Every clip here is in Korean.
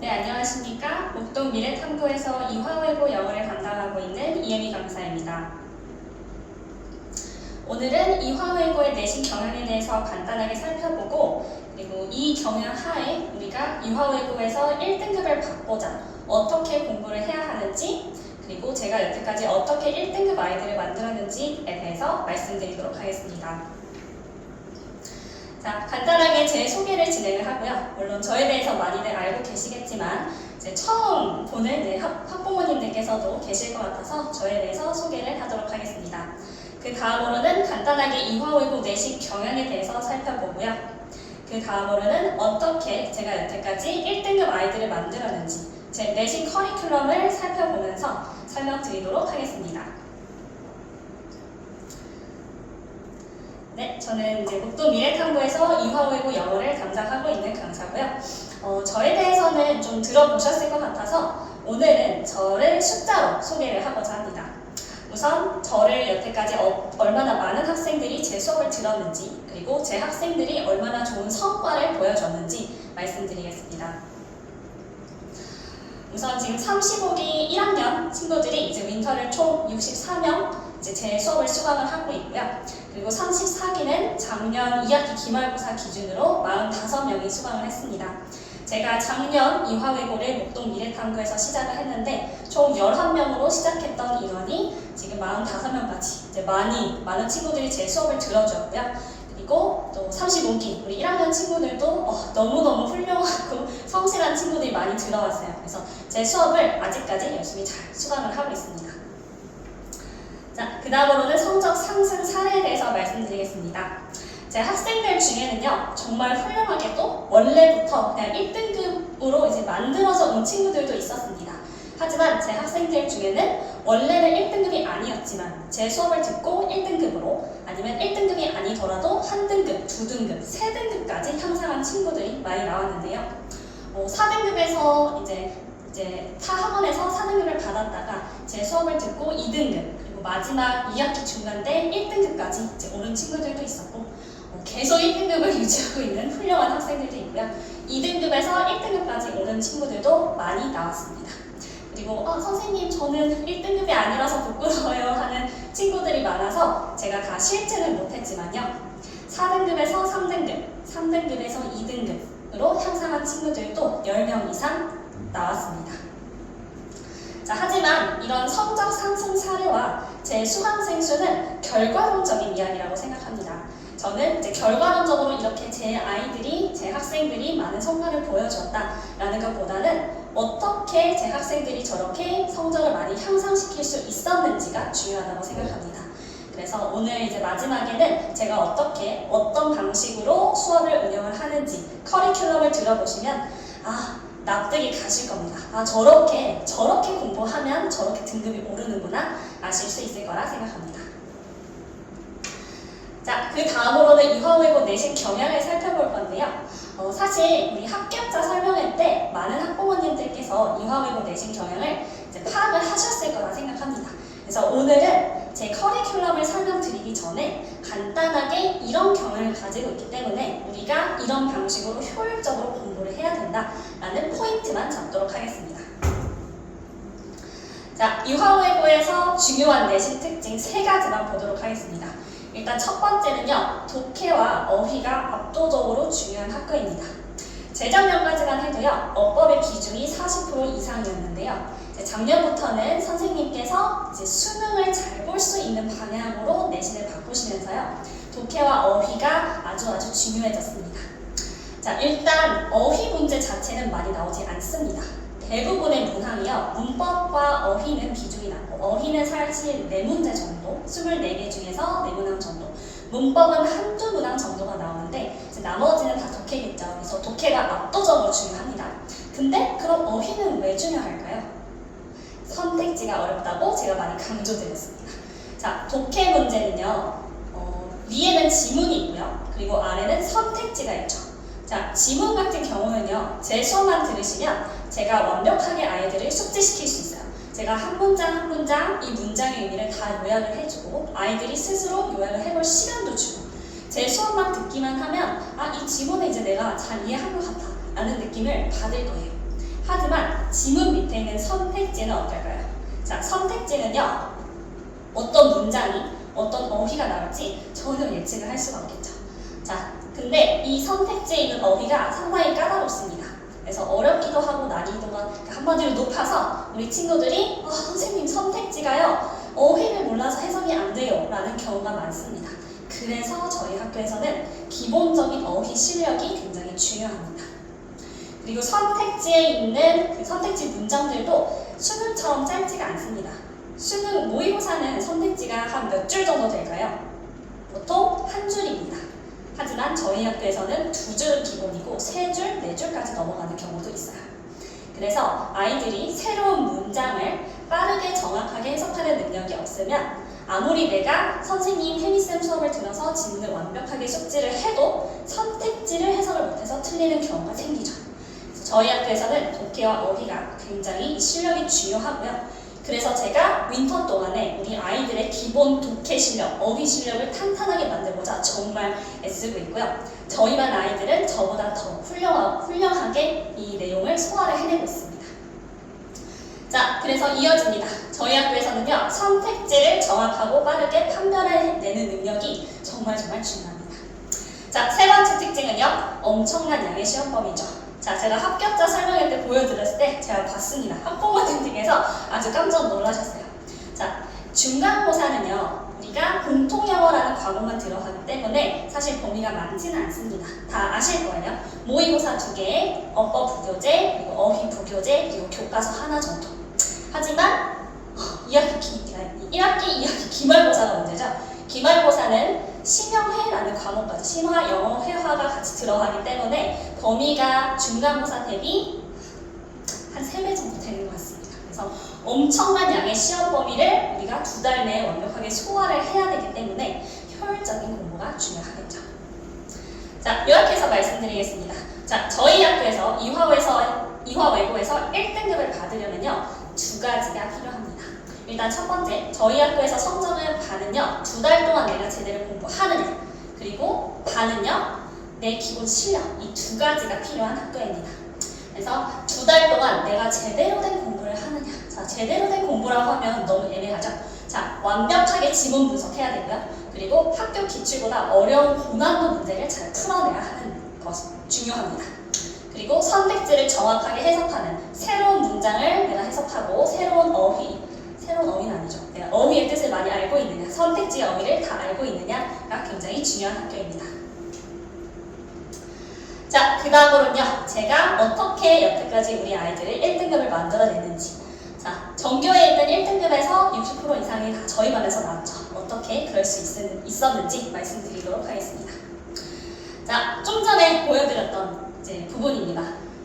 네, 안녕하십니까. 목동 미래탐구에서 이화외고 영어를 담당하고 있는 이혜미 강사입니다. 오늘은 이화외고의 내신 경향에 대해서 간단하게 살펴보고, 그리고 이 경향 하에 우리가 이화외고에서 1등급을 받고자 어떻게 공부를 해야 하는지, 그리고 제가 여태까지 어떻게 1등급 아이들을 만들었는지에 대해서 말씀드리도록 하겠습니다. 자, 간단하게 제 소개를 진행을 하고요. 물론 저에 대해서 많이들 알고 계시겠지만 이제 처음 보는 학부모님들께서도 계실 것 같아서 저에 대해서 소개를 하도록 하겠습니다. 그 다음으로는 간단하게 이화외고 내신 경향에 대해서 살펴보고요. 그 다음으로는 어떻게 제가 여태까지 1등급 아이들을 만들었는지 제 내신 커리큘럼을 살펴보면서 설명드리도록 하겠습니다. 네, 저는 이제 목동 미래탐구에서 이화외고 영어를 담당하고 있는 강사고요. 저에 대해서는 좀 들어보셨을 것 같아서 오늘은 저를 숫자로 소개를 하고자 합니다. 우선 저를 여태까지 얼마나 많은 학생들이 제 수업을 들었는지, 그리고 제 학생들이 얼마나 좋은 성과를 보여줬는지 말씀드리겠습니다. 우선 지금 35기 1학년 친구들이 이제 윈터를 총 64명 이제 제 수업을 수강을 하고 있고요. 그리고 34기는 작년 2학기 기말고사 기준으로 45명이 수강을 했습니다. 제가 작년 이화외고를 목동 미래탐구에서 시작을 했는데 총 11명으로 시작했던 인원이 지금 45명까지 이제 많은 친구들이 제 수업을 들어주었고요. 그리고 또 35기 우리 1학년 친구들도 너무너무 훌륭하고 성실한 친구들이 많이 들어왔어요. 그래서 제 수업을 아직까지 열심히 잘 수강을 하고 있습니다. 자, 그 다음으로는 성적 상승 사례에 대해서 말씀드리겠습니다. 제 학생들 중에는요, 정말 훌륭하게도 원래부터 그냥 1등급으로 이제 만들어져 온 친구들도 있었습니다. 하지만 제 학생들 중에는 원래는 1등급이 아니었지만 제 수업을 듣고 1등급으로 아니면 1등급이 아니더라도 1등급, 2등급, 3등급까지 향상한 친구들이 많이 나왔는데요. 4등급에서 이제 타 학원에서 4등급을 받았다가 제 수업을 듣고 2등급, 그리고 마지막 2학기 중간 때 1등급까지 이제 오른 친구들도 있었고, 계속 1등급을 유지하고 있는 훌륭한 학생들도 있고요. 2등급에서 1등급까지 오른 친구들도 많이 나왔습니다. 그리고 선생님 저는 1등급이 아니라서 부끄러워요 하는 친구들이 많아서 제가 다 실증을 못했지만요. 4등급에서 3등급, 3등급에서 2등급으로 향상한 친구들도 10명 이상 나왔습니다. 자, 하지만 이런 성적 상승 사례와 제 수강생 수는 결과론적인 이야기라고 생각합니다. 저는 이제 결과론적으로 이렇게 제 아이들이, 제 학생들이 많은 성과를 보여줬다라는 것보다는 어떻게 제 학생들이 저렇게 성적을 많이 향상시킬 수 있었는지가 중요하다고 생각합니다. 그래서 오늘 이제 마지막에는 제가 어떤 방식으로 수업을 운영을 하는지 커리큘럼을 들어보시면 납득이 가실 겁니다. 저렇게 공부하면 저렇게 등급이 오르는구나 아실 수 있을 거라 생각합니다. 자, 그 다음으로는 이화외고 내신 경향을 살펴볼 건데요. 사실 우리 합격자 설명회 때 많은 학부모님들께서 이화외고 내신 경향을 이제 파악을 하셨을 거라 생각합니다. 그래서 오늘은 제 커리큘럼을 설명드리기 전에 간단하게 이런 경향을 가지고 있기 때문에 우리가 이런 방식으로 효율적으로 공부를 해야 된다라는 포인트만 잡도록 하겠습니다. 자, 이화외고에서 중요한 내신 특징 3가지만 보도록 하겠습니다. 일단 첫 번째는요, 독해와 어휘가 압도적으로 중요한 학교입니다. 재작년까지만 해도요, 어법의 비중이 40% 이상이었는데요. 작년부터는 선생님께서 이제 수능을 잘 볼 수 있는 방향으로 내신을 바꾸시면서요, 독해와 어휘가 아주 중요해졌습니다. 자, 일단 어휘 문제 자체는 많이 나오지 않습니다. 대부분의 문항이요, 문법과 어휘는 비중이 낮고, 어휘는 사실 4문제 정도, 24개 중에서 4문항 정도, 문법은 한두 문항 정도가 나오는데 이제 나머지는 다 독해겠죠. 그래서 독해가 압도적으로 중요합니다. 근데 그럼 어휘는 왜 중요할까요? 선택지가 어렵다고 제가 많이 강조드렸습니다. 자, 독해 문제는요, 위에는 지문이 있고요, 그리고 아래는 선택지가 있죠. 자, 지문 같은 경우는요, 제 수업만 들으시면 제가 완벽하게 아이들을 숙지시킬 수 있어요. 제가 한 문장 한 문장 이 문장의 의미를 다 요약을 해주고 아이들이 스스로 요약을 해볼 시간도 주고, 제 수업만 듣기만 하면 이 지문을 이제 내가 잘 이해한 것 같아 라는 느낌을 받을 거예요. 하지만 지문 밑에 있는 선택지는 어떨까요? 자, 선택지는요, 어떤 문장이, 어떤 어휘가 나올지 전혀 예측을 할 수가 없겠죠. 자, 근데 이 선택지에 있는 어휘가 상당히 까다롭습니다. 그래서 어렵기도 하고 난이도가 한마디로 높아서 우리 친구들이 선생님 선택지가요, 어휘를 몰라서 해석이 안 돼요 라는 경우가 많습니다. 그래서 저희 학교에서는 기본적인 어휘 실력이 굉장히 중요합니다. 그리고 선택지에 있는 그 선택지 문장들도 수능처럼 짧지가 않습니다. 수능 모의고사는 선택지가 한 몇 줄 정도 될까요? 보통 한 줄입니다. 하지만 저희 학교에서는 2줄은 기본이고 3줄, 4줄까지 넘어가는 경우도 있어요. 그래서 아이들이 새로운 문장을 빠르게 정확하게 해석하는 능력이 없으면 아무리 내가 선생님 혜미쌤 수업을 들어서 지문을 완벽하게 숙지를 해도 선택지를 해석을 못해서 틀리는 경우가 생기죠. 그래서 저희 학교에서는 독해와 어휘가 굉장히 실력이 중요하고요. 그래서 제가 윈터 동안에 우리 아이들의 기본 독해 실력, 어휘 실력을 탄탄하게 만들고자 정말 애쓰고 있고요. 저희 반 아이들은 저보다 더 훌륭하게 이 내용을 소화를 해내고 있습니다. 자, 그래서 이어집니다. 저희 학교에서는요, 선택지를 정확하고 빠르게 판별해내는 능력이 정말 중요합니다. 자, 3번째 특징은요, 엄청난 양의 시험 범위죠. 자, 제가 합격자 설명회 때 보여드렸을 때 제가 봤습니다. 학부모 등등에서 아주 깜짝 놀라셨어요. 자, 중간고사는요, 우리가 공통영어라는 과목만 들어가기 때문에 사실 범위가 많지는 않습니다. 다 아실 거예요. 모의고사 2개, 어법 부교재, 그리고 어휘 부교재, 그리고 교과서 하나 정도. 하지만 1학기 2학기 기말고사가 문제죠. 기말고사는 심형회라는 과목까지 심화, 영어, 회화가 같이 들어가기 때문에 범위가 중간고사 대비 한 3배 정도 되는 것 같습니다. 그래서 엄청난 양의 시험 범위를 우리가 2달 내에 완벽하게 소화를 해야 되기 때문에 효율적인 공부가 중요하겠죠. 자, 요약해서 말씀드리겠습니다. 자, 저희 학교에서 이화외고에서 1등급을 받으려면요, 2가지가 필요합니다. 일단 첫 번째, 저희 학교에서 성적을 반은요, 2달 동안 내가 제대로 공부하느냐, 그리고 반은요, 내 기본 실력, 이 2가지가 필요한 학교입니다. 그래서 2달 동안 내가 제대로 된 공부를 하느냐. 자, 제대로 된 공부라고 하면 너무 애매하죠. 자, 완벽하게 지문 분석해야 되고요. 그리고 학교 기출보다 어려운 고난도 문제를 잘 풀어내야 하는 것이 중요합니다. 그리고 선택지를 정확하게 해석하는 새로운 문장을 내가 해석하고 새로운 어휘는 아니죠. 내가 어휘의 뜻을 많이 알고 있느냐, 선택지의 어휘를 다 알고 있느냐가 굉장히 중요한 학교입니다. 자, 그 다음으로는요, 제가 어떻게 여태까지 우리 아이들을 1등급을 만들어냈는지. 자, 전교에 있는 1등급에서 60% 이상이 다 저희 반에서 나왔죠. 어떻게 그럴 수 있었는지 말씀드리도록 하겠습니다. 자, 좀 전에 보여드렸던 부분입니다.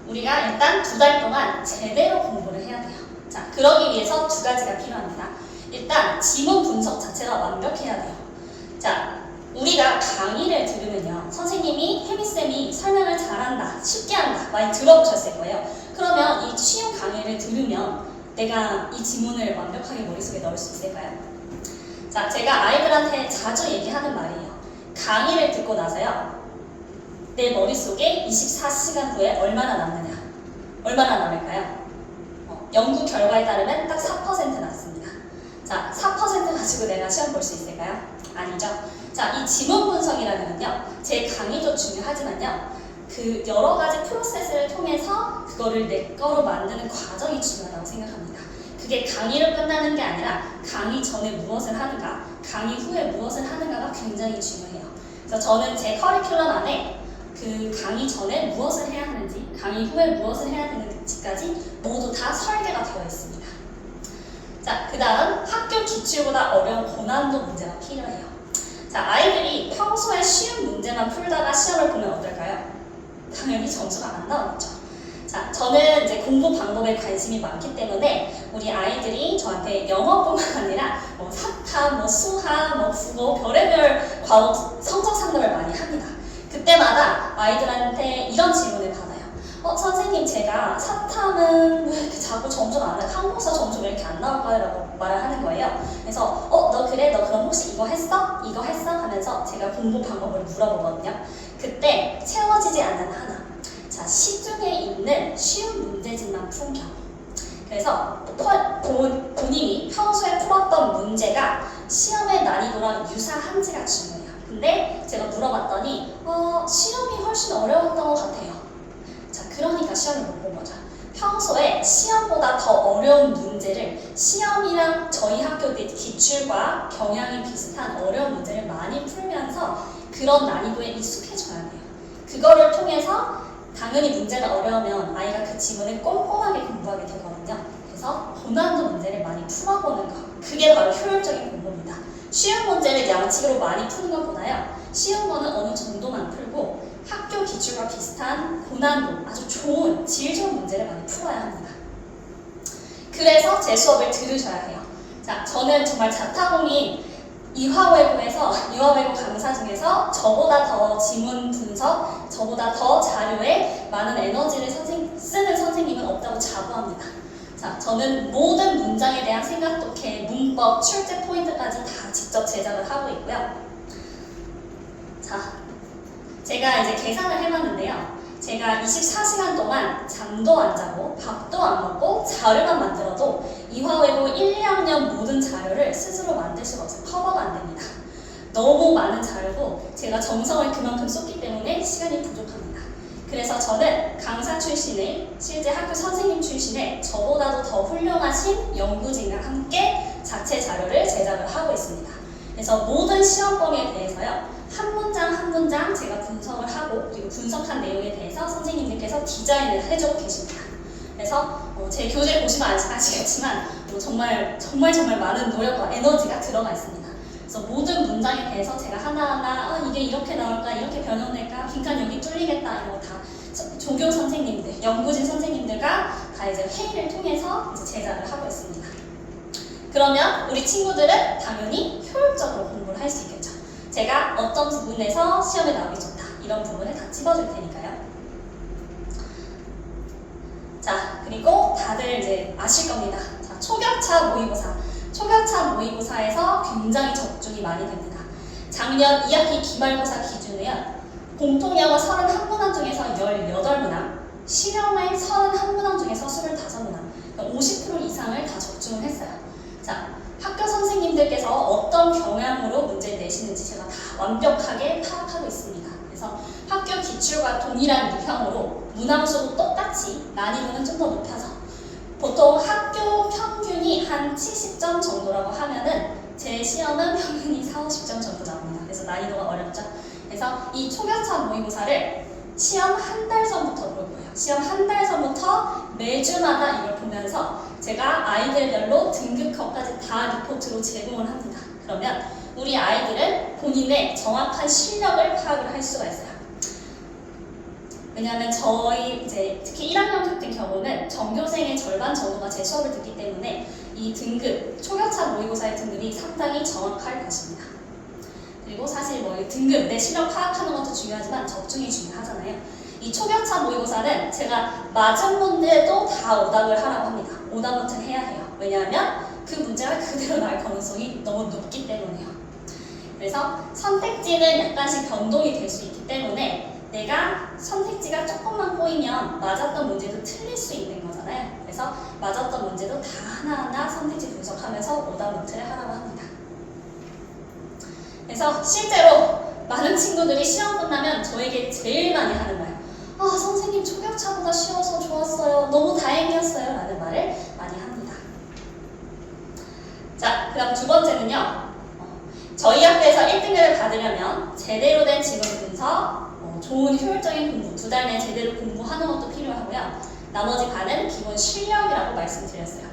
우리가 일단 2달 동안 제대로 공부를 해야 돼요. 자, 그러기 위해서 2가지가 필요합니다. 일단 지문 분석 자체가 완벽해야 돼요. 자, 우리가 강의를 들으면요, 선생님이, 혜미쌤이 설명을 잘한다, 쉽게 한다 많이 들어보셨을 거예요. 그러면 이 쉬운 강의를 들으면 내가 이 지문을 완벽하게 머릿속에 넣을 수 있을까요? 자, 제가 아이들한테 자주 얘기하는 말이에요. 강의를 듣고 나서요, 내 머릿속에 24시간 후에 얼마나 남느냐? 얼마나 남을까요? 연구 결과에 따르면 딱 4% 남습니다. 자, 4% 가지고 내가 시험 볼 수 있을까요? 아니죠. 자, 이 지문 분석이라는 건요, 제 강의도 중요하지만요, 그 여러 가지 프로세스를 통해서 그거를 내 거로 만드는 과정이 중요하다고 생각합니다. 그게 강의로 끝나는 게 아니라 강의 전에 무엇을 하는가, 강의 후에 무엇을 하는가가 굉장히 중요해요. 그래서 저는 제 커리큘럼 안에 그 강의 전에 무엇을 해야 하는지, 강의 후에 무엇을 해야 되는지까지 모두 다 설계가 되어 있습니다. 자, 그 다음 학교 기출보다 어려운 고난도 문제가 필요해요. 자, 아이들이 평소에 쉬운 문제만 풀다가 시험을 보면 어떨까요? 당연히 점수가 안 나오겠죠. 자, 저는 이제 공부 방법에 관심이 많기 때문에 우리 아이들이 저한테 영어뿐만 아니라 사탐, 수학, 국어, 별의별 과목 성적 상담을 많이 합니다. 그때마다 아이들한테 이런 질문을 받아요. 선생님, 제가 사탐은 왜 이렇게 자꾸 점수가 안 나요? 한국사 점수 왜 이렇게 안 나올까요? 라고 말을 하는 거예요. 그래서 너 그래? 너 그럼 혹시 이거 했어? 이거 했어? 하면서 제가 공부 방법을 물어보거든요. 그때 채워지지 않는 하나. 자, 시중에 있는 있는 쉬운 문제집만 푼 경우. 그래서 본인이 평소에 풀었던 문제가 시험의 난이도랑 유사한지가 중요해요. 근데 제가 물어봤더니 시험이 훨씬 어려웠던 것 같아요. 자, 그러니까 시험을 못 본 거죠. 평소에 시험보다 더 어려운 문제를 시험이랑 저희 학교 기출과 경향이 비슷한 어려운 문제를 많이 풀면서 그런 난이도에 익숙해져야 돼요. 그거를 통해서 당연히 문제가 어려우면 아이가 그 지문을 꼼꼼하게 공부하게 되거든요. 그래서 고난도 문제를 많이 풀어보는 거. 그게 바로 효율적인 공부입니다. 쉬운 문제를 양측으로 많이 푸는 것보다요. 쉬운 거는 어느 정도만 풀고 학교 기출과 비슷한 고난도, 아주 좋은, 질 좋은 문제를 많이 풀어야 합니다. 그래서 제 수업을 들으셔야 해요. 자, 저는 정말 자타공인 이화외고 강사 중에서 저보다 더 지문 분석, 저보다 더 자료에 많은 에너지를 쓰는 선생님은 없다고 자부합니다. 자, 저는 모든 문장에 대한 생각 독해, 문법, 출제 포인트까지 다 직접 제작을 하고 있고요. 자, 제가 이제 계산을 해봤는데요. 제가 24시간 동안 잠도 안 자고 밥도 안 먹고 자료만 만들어도 이화외고 1, 2학년 모든 자료를 스스로 만들 수가 없어요. 커버가 안 됩니다. 너무 많은 자료고 제가 정성을 그만큼 쏟기 때문에 시간이 부족합니다. 그래서 저는 강사 출신의 실제 학교 선생님 제출실에 저보다도 더 훌륭하신 연구진과 함께 자체 자료를 제작을 하고 있습니다. 그래서 모든 시험범위에 대해서요, 한 문장 한 문장 제가 분석을 하고, 그리고 분석한 내용에 대해서 선생님들께서 디자인을 해주고 계십니다. 그래서 제 교재를 보시면 아시겠지만 정말 많은 노력과 에너지가 들어가 있습니다. 그래서 모든 문장에 대해서 제가 하나하나 이게 이렇게 나올까, 이렇게 변형될까, 빈칸 여기 뚫리겠다, 이런 거 다 조교 선생님들, 연구진 선생님들과 다 이제 회의를 통해서 이제 제작을 하고 있습니다. 그러면 우리 친구들은 당연히 효율적으로 공부를 할 수 있겠죠. 제가 어떤 부분에서 시험에 나오기 좋다, 이런 부분을 다 찝어줄 테니까요. 자, 그리고 다들 이제 아실 겁니다. 자, 초격차 모의고사. 초격차 모의고사에서 굉장히 적중이 많이 됩니다. 작년 2학기 기말고사 기준으로 공통영어 31문항 중에서 18문항, 실험의 31문항 중에서 25문항, 그러니까 50% 이상을 다 적중을 했어요. 자, 학교 선생님들께서 어떤 경향으로 문제를 내시는지 제가 다 완벽하게 파악하고 있습니다. 그래서 학교 기출과 동일한 유형으로 문항수도 똑같이 난이도는 좀 더 높여서 보통 학교 평균이 한 70점 정도라고 하면은 제 시험은 평균이 40, 50점 정도 나옵니다. 그래서 난이도가 어렵죠. 그래서 이 초격차 모의고사를 시험 한 달 전부터 볼 거예요. 시험 한 달 전부터 매주마다 이걸 보면서 제가 아이들별로 등급컷까지 다 리포트로 제공을 합니다. 그러면 우리 아이들은 본인의 정확한 실력을 파악을 할 수가 있어요. 왜냐하면 저희 이제 특히 1학년 같은 경우는 전교생의 절반 정도가 제 수업을 듣기 때문에 이 등급, 초격차 모의고사의 등급이 상당히 정확할 것입니다. 그리고 사실 뭐 등급, 내 실력 파악하는 것도 중요하지만 적중이 중요하잖아요. 이 초격차 모의고사는 제가 맞은 문제도 다 오답을 하라고 합니다. 오답 노트를 해야 해요. 왜냐하면 그 문제가 그대로 나올 가능성이 너무 높기 때문에요. 그래서 선택지는 약간씩 변동이 될 수 있기 때문에 내가 선택지가 조금만 꼬이면 맞았던 문제도 틀릴 수 있는 거잖아요. 그래서 맞았던 문제도 다 하나하나 선택지 분석하면서 오답 노트를 하라고 합니다. 그래서 실제로 많은 친구들이 시험 끝나면 저에게 제일 많이 하는 말, 선생님 초격차보다 쉬워서 좋았어요, 너무 다행이었어요 라는 말을 많이 합니다. 자, 그 다음 두 번째는요, 저희 학교에서 1등급을 받으려면 제대로 된 지문 분석, 좋은 효율적인 공부, 2달 내에 제대로 공부하는 것도 필요하고요. 나머지 반은 기본 실력이라고 말씀드렸어요.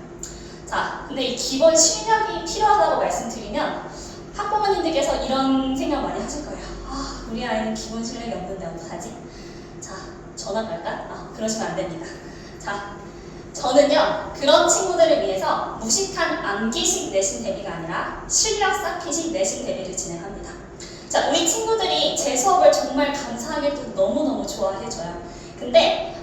자, 근데 이 기본 실력이 필요하다고 말씀드리면 학부모님들께서 이런 생각 많이 하실 거예요. 우리 아이는 기본 실력이 없는데 어떡하지? 자, 전화 갈까? 그러시면 안 됩니다. 자, 저는요, 그런 친구들을 위해서 무식한 암기식 내신 대비가 아니라 실력 쌓기식 내신 대비를 진행합니다. 자, 우리 친구들이 제 수업을 정말 감사하게도 너무너무 좋아해줘요. 근데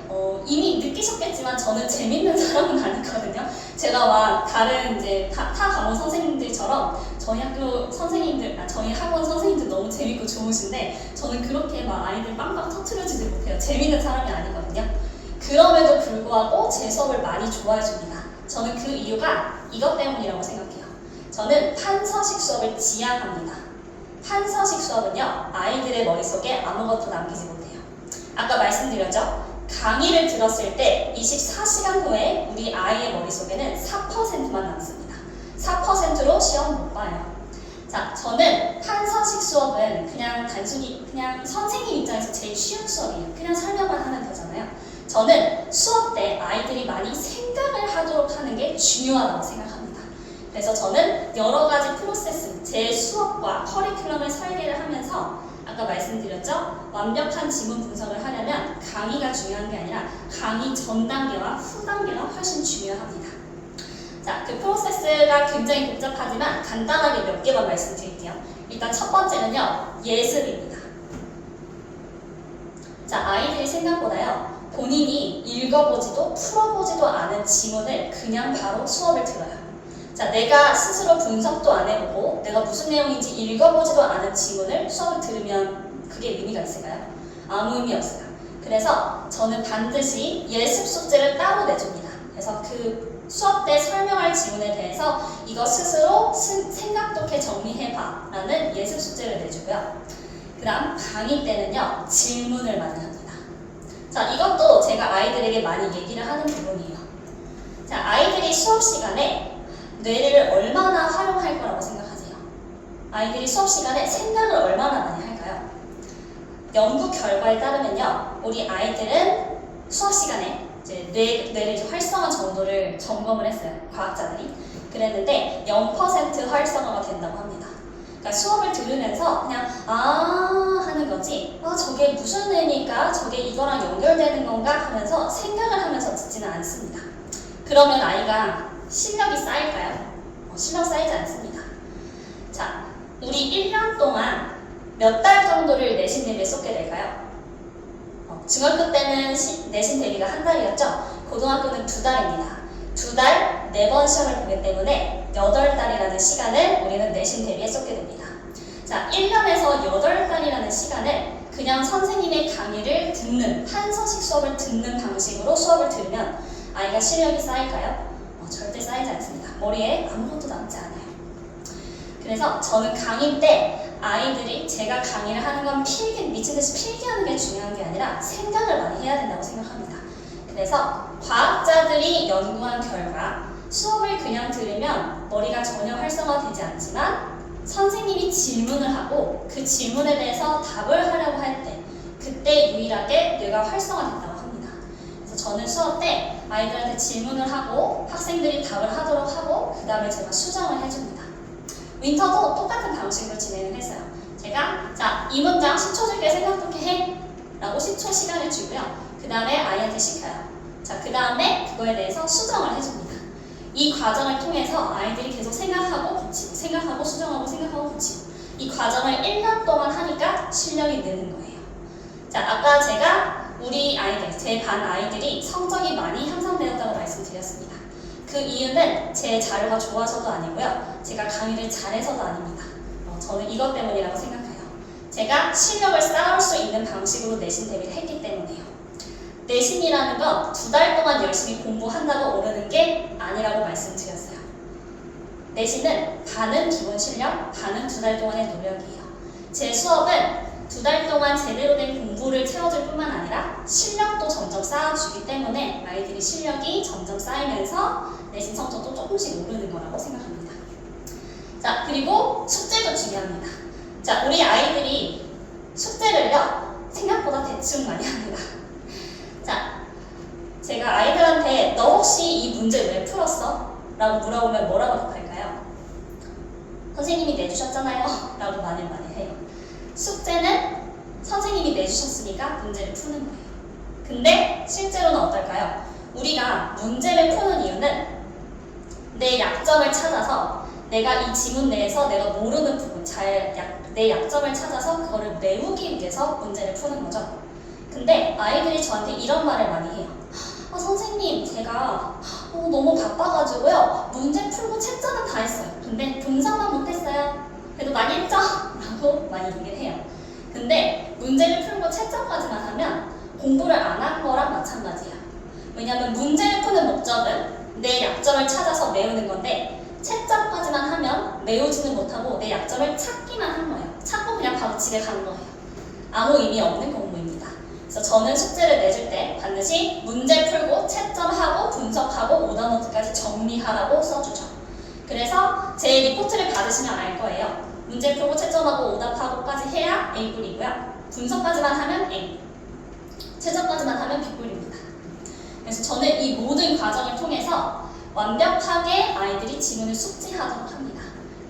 이미 느끼셨겠지만 저는 재밌는 사람은 아니거든요. 제가 막 다른 이제 타 과목 선생님들처럼 저희 학교 선생님들, 저희 학원 선생님들 너무 재밌고 좋으신데 저는 그렇게 막 아이들 빵빵 터트려주지 못해요. 재밌는 사람이 아니거든요. 그럼에도 불구하고 제 수업을 많이 좋아해 줍니다. 저는 그 이유가 이것 때문이라고 생각해요. 저는 판서식 수업을 지향합니다. 판서식 수업은요, 아이들의 머릿속에 아무것도 남기지 못해요. 아까 말씀드렸죠? 강의를 들었을 때 24시간 후에 우리 아이의 머릿속에는 4%만 남습니다. 4%로 시험 못 봐요. 자, 저는 판서식 수업은 그냥 단순히 그냥 선생님 입장에서 제일 쉬운 수업이에요. 그냥 설명만 하면 되잖아요. 저는 수업 때 아이들이 많이 생각을 하도록 하는 게 중요하다고 생각합니다. 그래서 저는 여러 가지 프로세스, 제 수업과 커리큘럼을 설계를 하면서 아까 말씀드렸죠? 완벽한 지문 분석을 하려면 강의가 중요한 게 아니라 강의 전 단계와 후 단계가 훨씬 중요합니다. 자, 그 프로세스가 굉장히 복잡하지만 간단하게 몇 개만 말씀드릴게요. 일단 첫 번째는요, 예습입니다. 자, 아이들이 생각보다요, 본인이 읽어보지도 풀어보지도 않은 지문을 그냥 바로 수업을 들어요. 자, 내가 스스로 분석도 안 해보고 내가 무슨 내용인지 읽어보지도 않은 지문을 수업을 들으면 그게 의미가 있을까요? 아무 의미 없어요. 그래서 저는 반드시 예습 숙제를 따로 내줍니다. 그래서 그 수업 때 설명할 지문에 대해서 이거 스스로 생각독해 정리해봐 라는 예습 숙제를 내주고요. 그 다음 강의 때는요, 질문을 많이 합니다. 자, 이것도 제가 아이들에게 많이 얘기를 하는 부분이에요. 자, 아이들이 수업 시간에 뇌를 얼마나 활용할 거라고 생각하세요? 아이들이 수업 시간에 생각을 얼마나 많이 할까요? 연구 결과에 따르면요, 우리 아이들은 수업 시간에 이제 뇌를 활성화 정도를 점검을 했어요. 과학자들이. 그랬는데 0% 활성화가 된다고 합니다. 그러니까 수업을 들으면서 그냥 하는 거지, 저게 무슨 의미일까? 저게 이거랑 연결되는 건가? 하면서 생각을 하면서 듣지는 않습니다. 그러면 아이가 실력이 쌓일까요? 실력 쌓이지 않습니다. 자, 우리 1년 동안 몇 달 정도를 내신 대비에 쏟게 될까요? 중학교 때는 내신 대비가 한 달이었죠? 고등학교는 2달입니다. 2달, 4번 시험을 보기 때문에 8달이라는 시간을 우리는 내신 대비에 쏟게 됩니다. 자, 1년에서 8달이라는 시간을 그냥 선생님의 강의를 듣는, 판서식 수업을 듣는 방식으로 수업을 들으면 아이가 실력이 쌓일까요? 절대 쌓이지 않습니다. 머리에 아무것도 남지 않아요. 그래서 저는 강의 때 아이들이 제가 강의를 하는 건 미친듯이 필기하는 게 중요한 게 아니라 생각을 많이 해야 된다고 생각합니다. 그래서 과학자들이 연구한 결과 수업을 그냥 들으면 머리가 전혀 활성화되지 않지만 선생님이 질문을 하고 그 질문에 대해서 답을 하려고 할 때 그때 유일하게 뇌가 활성화된다고 합니다. 그래서 저는 수업 때 아이들한테 질문을 하고 학생들이 답을 하도록 하고 그 다음에 제가 수정을 해줍니다. 윈터도 똑같은 방식으로 진행을 했어요. 제가 자, 이 문장 10초 줄게 생각독해 해 라고 10초 시간을 주고요. 그 다음에 아이한테 시켜요. 자, 그 다음에 그거에 대해서 수정을 해줍니다. 이 과정을 통해서 아이들이 계속 생각하고 붙이고 생각하고 수정하고 생각하고 붙이고 이 과정을 1년 동안 하니까 실력이 느는 거예요. 자, 아까 제가 우리 아이들, 제 반 아이들이 성적이 많이 향상되었다고 말씀드렸습니다. 그 이유는 제 자료가 좋아서도 아니고요. 제가 강의를 잘해서도 아닙니다. 저는 이것 때문이라고 생각해요. 제가 실력을 쌓을 수 있는 방식으로 내신 대비를 했기 때문이에요. 내신이라는 건 2달 동안 열심히 공부한다고 오르는 게 아니라고 말씀드렸어요. 내신은 반은 기본 실력, 반은 2달 동안의 노력이에요. 제 수업은 2달 동안 제대로 된 공부를 채워줄 뿐만 아니라 실력도 점점 쌓아주기 때문에 아이들이 실력이 점점 쌓이면서 내신 성적도 조금씩 오르는 거라고 생각합니다. 자, 그리고 숙제도 중요합니다. 자, 우리 아이들이 숙제를요, 생각보다 대충 많이 합니다. 자, 제가 아이들한테 너 혹시 이 문제 왜 풀었어? 라고 물어보면 뭐라고 답할까요? 선생님이 내주셨잖아요. 라고 많이 해요. 숙제는 선생님이 내주셨으니까 문제를 푸는 거예요. 근데 실제로는 어떨까요? 우리가 문제를 푸는 이유는 내 약점을 찾아서 내가 이 지문 내에서 내가 모르는 부분, 내 약점을 찾아서 그거를 메우기 위해서 문제를 푸는 거죠. 근데 아이들이 저한테 이런 말을 많이 해요. 선생님, 제가 너무 바빠가지고요. 문제 풀고 책자는 다 했어요. 근데 분석만 못했어요. 그래도 많이 했죠? 라고 많이 얘기를 해요. 근데 문제를 풀고 채점까지만 하면 공부를 안 한 거랑 마찬가지야. 왜냐하면 문제를 푸는 목적은 내 약점을 찾아서 메우는 건데 채점까지만 하면 메우지는 못하고 내 약점을 찾기만 한 거예요. 찾고 그냥 바로 집에 가는 거예요. 아무 의미 없는 공부입니다. 그래서 저는 숙제를 내줄 때 반드시 문제 풀고 채점하고 분석하고 오더노트까지 정리하라고 써주죠. 그래서 제 리포트를 받으시면 알 거예요. 문제 풀고 채점하고 오답하고까지 해야 A뿔이고요. 분석까지만 하면 A, 채점까지만 하면 B뿔입니다. 그래서 저는 이 모든 과정을 통해서 완벽하게 아이들이 지문을 숙지하도록 합니다.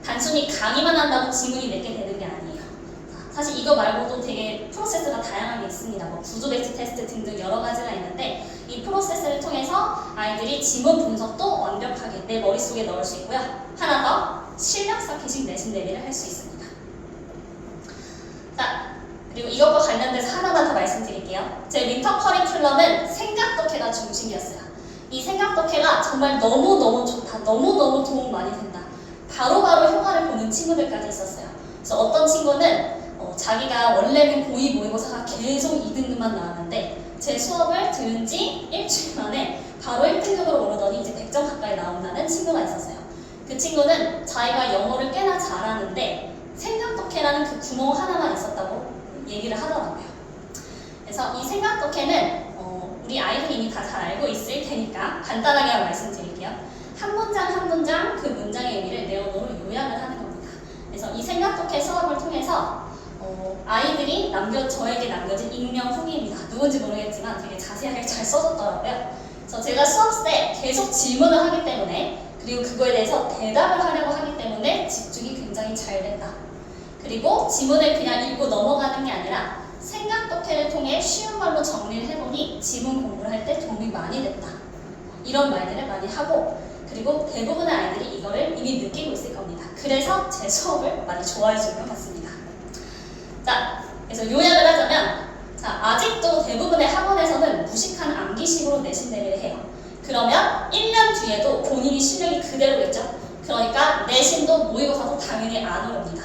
단순히 강의만 한다고 지문이 내게 되는 게 아니에요. 사실 이거 말고도 되게 프로세스가 다양하게 있습니다. 뭐 구조 배치 테스트 등등 여러 가지가 있는데 이 프로세스를 통해서 아이들이 지문 분석도 완벽하게 내 머릿속에 넣을 수 있고요. 하나 더, 실력 쌓기식 내신 대비를 할 수 있습니다. 자, 그리고 이것과 관련돼서 하나만 더 말씀드릴게요. 제 윈터 커리큘럼은 생각독해가 중심이었어요. 이 생각독해가 정말 너무너무 좋다, 너무너무 도움 많이 된다, 바로바로 효과를 보는 친구들까지 있었어요. 그래서 어떤 친구는 자기가 원래는 고2 모의고사가 계속 2등급만 나왔는데 제 수업을 들은 지 일주일 만에 바로 1등급으로 오르더니 이제 100점 가까이 나온다는 친구가 있었어요. 그 친구는 자기가 영어를 꽤나 잘하는데 생각독해라는 그 구멍 하나만 있었다고 얘기를 하더라고요. 그래서 이 생각독해는 우리 아이들이 이미 다 잘 알고 있을 테니까 간단하게 말씀드릴게요. 한 문장 한 문장 그 문장의 의미를 내 언어로 요약을 하는 겁니다. 그래서 이 생각독해 수업을 통해서 아이들이 저에게 남겨진 익명 후기입니다. 누군지 모르겠지만 되게 자세하게 잘 써줬더라고요. 그래서 제가 수업 때 계속 질문을 하기 때문에 그리고 그거에 대해서 대답을 하려고 하기 때문에 집중이 굉장히 잘 됐다. 그리고 지문을 그냥 읽고 넘어가는 게 아니라 생각독해를 통해 쉬운 말로 정리를 해보니 지문 공부를 할 때 도움이 많이 됐다. 이런 말들을 많이 하고 그리고 대부분의 아이들이 이거를 이미 느끼고 있을 겁니다. 그래서 제 수업을 많이 좋아해 주는 것 같습니다. 자, 그래서 요약을 하자면 아직도 대부분의 학원에서는 무식한 암기식으로 내신 대비를 해요. 그러면 1년 뒤에도 본인이 실력이 그대로겠죠? 그러니까 내신도 모의고사도 당연히 안 오릅니다.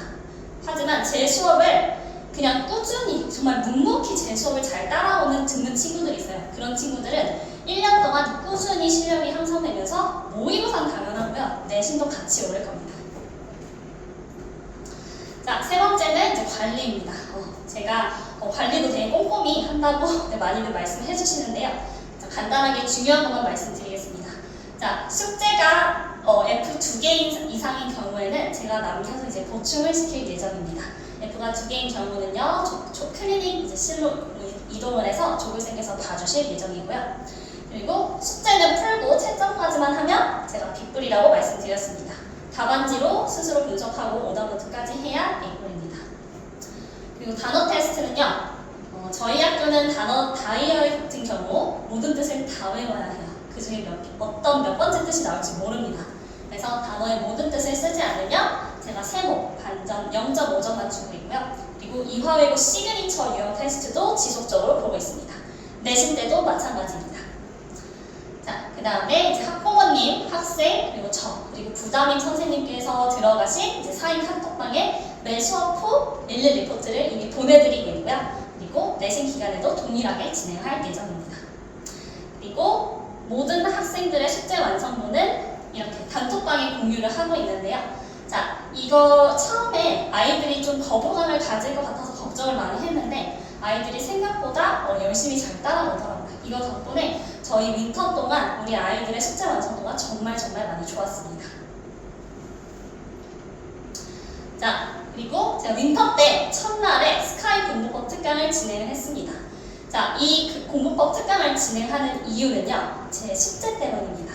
하지만 제 수업을 그냥 꾸준히 정말 묵묵히 제 수업을 잘 따라오는 듣는 친구들이 있어요. 그런 친구들은 1년 동안 꾸준히 실력이 향상되면서 모의고사는 당연하고요. 내신도 같이 오를 겁니다. 자, 세 번째는 이제 관리입니다. 제가 관리도 되게 꼼꼼히 한다고 많이들 말씀해 주시는데요. 자, 간단하게 중요한 것만 말씀드리겠습니다. 자, 숙제가 F 2개 이상인 경우에는 제가 남겨서 이제 보충을 시킬 예정입니다. F가 2개인 경우는요, 클리닉 이제 실로 이동을 해서 조교생께서 봐주실 예정이고요. 그리고 숙제는 풀고 채점까지만 하면 제가 B뿔이라고 말씀드렸습니다. 답안지로 스스로 분석하고 오답노트까지 해야 A뿔입니다. 그리고 단어 테스트는요, 저희 학교는 단어 다이어리 같은 경우 모든 뜻을 다 외워야 해요. 그 중에 어떤 몇 번째 뜻이 나올지 모릅니다. 그래서 단어의 모든 뜻을 쓰지 않으면 제가 세모, 반점, 0.5점만 주고 있고요. 그리고 이화외고 시그니처 유형 테스트도 지속적으로 보고 있습니다. 내신 때도 마찬가지입니다. 자, 그 다음에 이제 학부모님, 학생, 그리고 그리고 부담임 선생님께서 들어가신 이제 4인 카톡방에 매 수업 후 일일 리포트를 이미 보내드리고 있고요. 그리고 내신 기간에도 동일하게 진행할 예정입니다. 그리고 모든 학생들의 숙제 완성도는 이렇게 단톡방에 공유를 하고 있는데요. 자, 이거 처음에 아이들이 좀 거부감을 가질 것 같아서 걱정을 많이 했는데 아이들이 생각보다 열심히 잘 따라오더라고요. 이거 덕분에 저희 윈터 동안 우리 아이들의 숙제 완성도가 정말 많이 좋았습니다. 자, 그리고 제가 윈터 때 첫날에 스카이 공부법 특강을 진행을 했습니다. 자, 이 공부법 특강을 진행하는 이유는요, 제 숙제 때문입니다.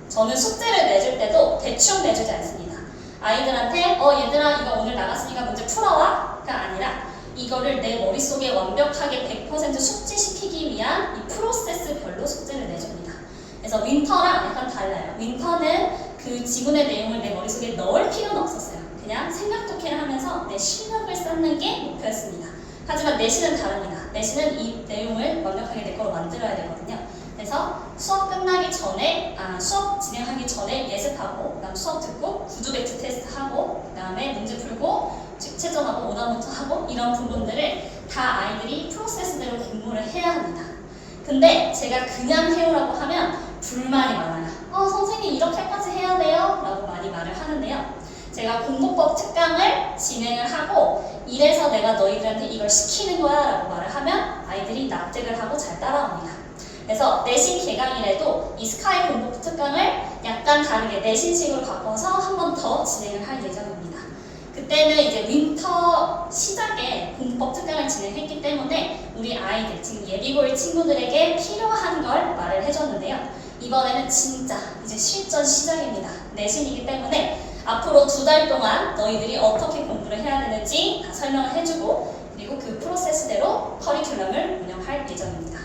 저는 숙제를 내줄 때도 대충 내주지 않습니다. 아이들한테 얘들아 이거 오늘 나갔으니까 문제 풀어와가 아니라 이거를 내 머릿속에 완벽하게 100% 숙지시키기 위한 이 프로세스별로 숙제를 내줍니다. 그래서 윈터랑 약간 달라요. 윈터는 그 지문의 내용을 내 머릿속에 넣을 필요는 없었어요. 그냥 생각독해를 하면서 내 실력을 쌓는 게 목표였습니다. 하지만 내신은 다릅니다. 내신은 이 내용을 완벽하게 내 거로 만들어야 되거든요. 그래서 수업 끝나기 전에, 수업 진행하기 전에 예습하고, 그 다음 수업 듣고, 구조 배치 테스트 하고, 그 다음에 문제 풀고, 채점하고, 오답노트 하고, 이런 부분들을 다 아이들이 프로세스대로 공부를 해야 합니다. 근데 제가 그냥 해오라고 하면 불만이 많아요. 선생님 이렇게까지 해야 돼요? 라고 많이 말을 하는데요. 제가 공부법 특강을 진행을 하고 이래서 내가 너희들한테 이걸 시키는 거야 라고 말을 하면 아이들이 납득을 하고 잘 따라옵니다. 그래서 내신 개강일에도 이 스카이 공부법 특강을 약간 다르게 내신식으로 바꿔서 한 번 더 진행을 할 예정입니다. 그때는 이제 윈터 시작에 공부법 특강을 진행했기 때문에 우리 아이들, 지금 예비고일 친구들에게 필요한 걸 말을 해줬는데요. 이번에는 진짜 이제 실전 시작입니다. 내신이기 때문에 앞으로 2달 동안 너희들이 어떻게 공부를 해야 되는지 다 설명을 해주고 그리고 그 프로세스대로 커리큘럼을 운영할 예정입니다.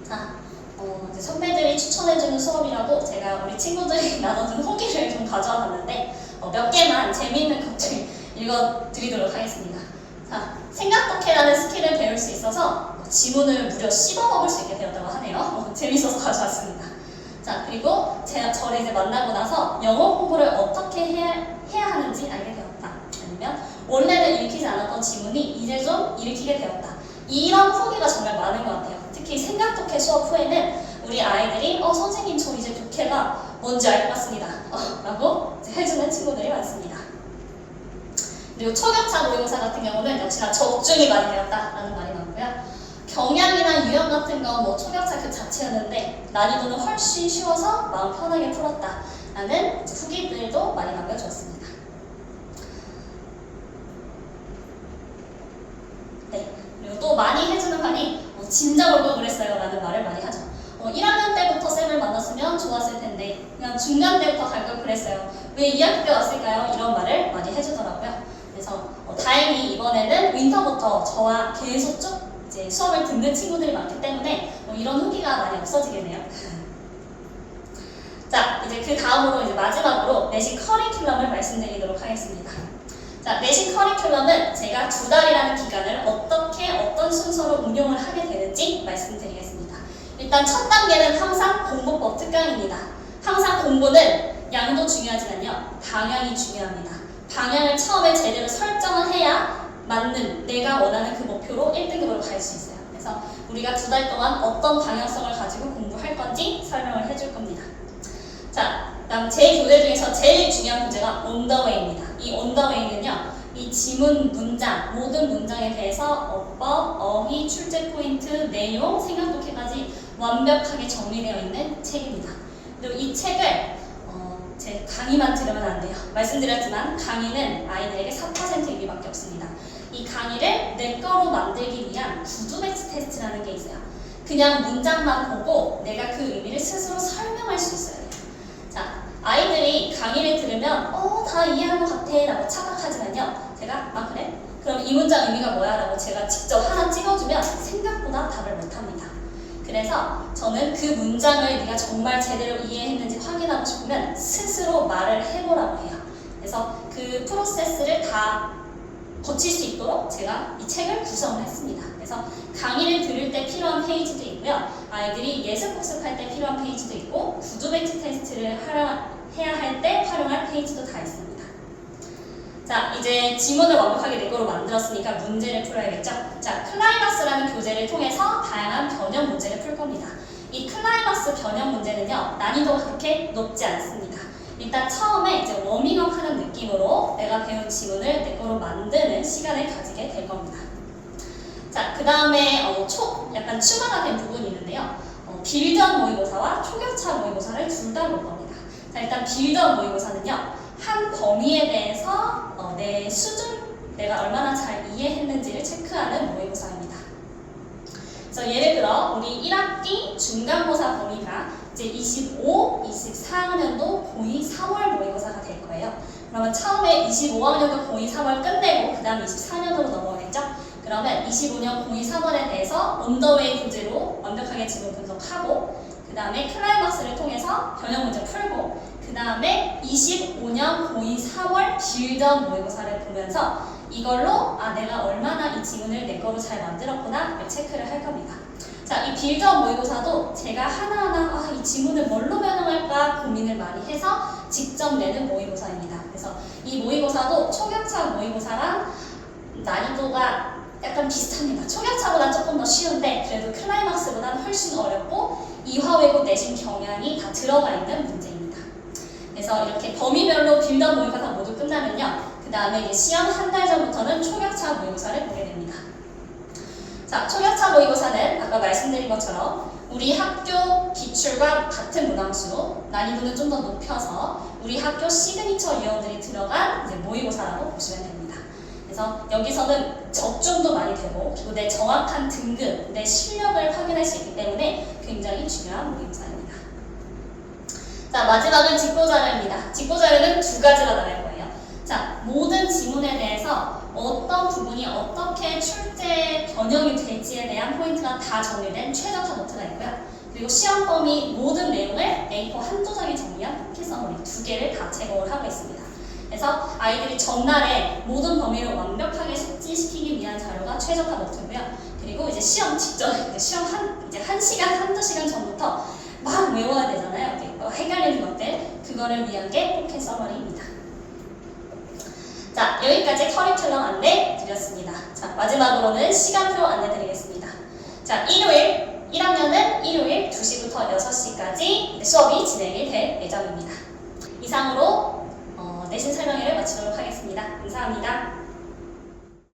자, 이제 선배들이 추천해주는 수업이라고 제가 우리 친구들이 나눠준 후기를 좀 가져와 봤는데 몇 개만 재미있는 것들 읽어드리도록 하겠습니다. 자, 생각독해라는 스킬을 배울 수 있어서 지문을 무려 씹어먹을 수 있게 되었다고 하네요. 재밌어서 가져왔습니다. 자, 그리고 저를 이제 만나고 나서 영어 공부를 어떻게 해야 하는지 알게 되었다. 아니면 원래는 읽히지 않았던 지문이 이제 좀 읽히게 되었다. 이런 후기가 정말 많은 것 같아요. 특히 생각독해 수업 후에는 우리 아이들이 선생님 저 이제 독해가 뭔지 알 것 같습니다. 라고 해주는 친구들이 많습니다. 그리고 초격차 모의고사 같은 경우는 역시나 적중이 많이 되었다라는 말이 나오고요. 경향이나 유형 같은 건 뭐 초격차 그 자체였는데 난이도는 훨씬 쉬워서 마음 편하게 풀었다라는 후기들도 많이 남겨주었습니다. 네, 그리고 또 많이 해주는 말이 진작 올 걸 그랬어요 라는 말을 많이 하죠. 1학년 때부터 쌤을 만났으면 좋았을 텐데 그냥 중간 때부터 갈 걸 그랬어요. 왜 2학기 때 왔을까요? 이런 말을 많이 해주더라고요. 그래서 다행히 이번에는 윈터부터 저와 계속 쭉 이제 수업을 듣는 친구들이 많기 때문에 이런 후기가 많이 없어지겠네요. 자, 이제 그 다음으로 이제 마지막으로 내신 커리큘럼을 말씀드리도록 하겠습니다. 자, 내신 커리큘럼은 제가 2달이라는 기간을 어떤 순서로 운용을 하게 되는지 말씀드리겠습니다. 일단 첫 단계는 항상 공부법 특강입니다. 항상 공부는 양도 중요하지만요, 방향이 중요합니다. 방향을 처음에 제대로 설정을 해야 맞는 내가 원하는 그 목표로 1등급으로 갈 수 있어요. 그래서 우리가 2달 동안 어떤 방향성을 가지고 공부할 건지 설명을 해줄 겁니다. 자, 다음 제 교재 중에서 제일 중요한 문제가 on the way입니다. 이 on the way는요, 이 지문, 문장, 모든 문장에 대해서 어법, 어휘, 출제 포인트, 내용, 생각독해까지 완벽하게 정리되어 있는 책입니다. 그리고 이 책을 제 강의만 들으면 안 돼요. 말씀드렸지만 강의는 아이들에게 4% 의미밖에 없습니다. 이 강의를 내 거로 만들기 위한 구두 배치 테스트라는 게 있어요. 그냥 문장만 보고 내가 그 의미를 스스로 설명할 수 있어야 돼요. 자, 아이들이 강의를 들으면 다 이해한 것 같아 라고 착각하지만요, 제가 그래? 그럼 이 문장 의미가 뭐야? 라고 제가 직접 하나 찍어주면 생각보다 답을 못합니다. 그래서 저는 그 문장을 네가 정말 제대로 이해했는지 확인하고 싶으면 스스로 말을 해보라고 해요. 그래서 그 프로세스를 다 거칠 수 있도록 제가 이 책을 구성을 했습니다. 그래서 강의를 들을 때 필요한 페이지도 있고요. 아이들이 예습 복습할 때 필요한 페이지도 있고 구두 배치 테스트를 해야 할 때 활용할 페이지도 다 있습니다. 자, 이제 지문을 완벽하게 내 거로 만들었으니까 문제를 풀어야겠죠? 자, 클라이막스라는 교재를 통해서 다양한 변형 문제를 풀 겁니다. 이 클라이막스 변형 문제는요, 난이도가 그렇게 높지 않습니다. 일단 처음에 이제 워밍업 하는 느낌으로 내가 배운 지문을 내 거로 만드는 시간을 가지게 될 겁니다. 자, 그 다음에 약간 추가가 된 부분이 있는데요. 빌드업 모의고사와 초격차 모의고사를 둘 다 볼 겁니다. 자, 일단 빌드업 모의고사는요, 한 범위에 대해서 내 수준, 내가 얼마나 잘 이해했는지를 체크하는 모의고사입니다. 그래서 예를 들어 우리 1학기 중간고사 범위가 이제 25, 24학년도 고2 3월 모의고사가 될 거예요. 그러면 처음에 25학년도 고2 3월 끝내고 그 다음 24년도로 넘어가겠죠? 그러면 25년 고2 3월에 대해서 온더웨이 문제로 완벽하게 지문 분석하고 그 다음에 클라이막스를 통해서 변형 문제 풀고 그 다음에 25년 고2 4월 빌드업 모의고사를 보면서 이걸로 내가 얼마나 이 지문을 내 거로 잘 만들었구나 체크를 할 겁니다. 자, 이 빌드업 모의고사도 제가 하나하나 이 지문을 뭘로 변형할까 고민을 많이 해서 직접 내는 모의고사입니다. 그래서 이 모의고사도 초격차 모의고사랑 난이도가 약간 비슷합니다. 초격차보다 조금 더 쉬운데 그래도 클라이막스보다는 훨씬 어렵고 이화 왜곡 내신 경향이 다 들어가 있는 문제입니다. 그래서 이렇게 범위별로 빌더 모의고사 모두 끝나면요. 그 다음에 이제 시험 한 달 전부터는 초격차 모의고사를 보게 됩니다. 자, 초격차 모의고사는 아까 말씀드린 것처럼 우리 학교 기출과 같은 문항수로 난이도는 좀 더 높여서 우리 학교 시그니처 유형들이 들어간 이제 모의고사라고 보시면 됩니다. 그래서 여기서는 적중도 많이 되고 그리고 내 정확한 등급, 내 실력을 확인할 수 있기 때문에 굉장히 중요한 모의고사입니다. 자, 마지막은 직보자료입니다. 직보자료는 두 가지가 나갈 거예요. 자, 모든 지문에 대해서 어떤 부분이 어떻게 출제 변형이 될지에 대한 포인트가 다 정리된 최적화 노트가 있고요. 그리고 시험 범위 모든 내용을 A4 한두 장에 정리한 포켓 서머리 두 개를 다 제공을 하고 있습니다. 그래서 아이들이 전날에 모든 범위를 완벽하게 숙지시키기 위한 자료가 최적화 노트고요. 그리고 이제 시험 직전, 시험 한 시간, 한두 시간 전부터 막 외워야 되잖아요. 헷갈리는 것들, 그거를 위한 게 포켓 서머리입니다. 자, 여기까지 커리큘럼 안내 드렸습니다. 자, 마지막으로는 시간표 안내 드리겠습니다. 자, 1학년은 일요일 2시부터 6시까지 수업이 진행이 될 예정입니다. 이상으로 내신 설명회를 마치도록 하겠습니다. 감사합니다.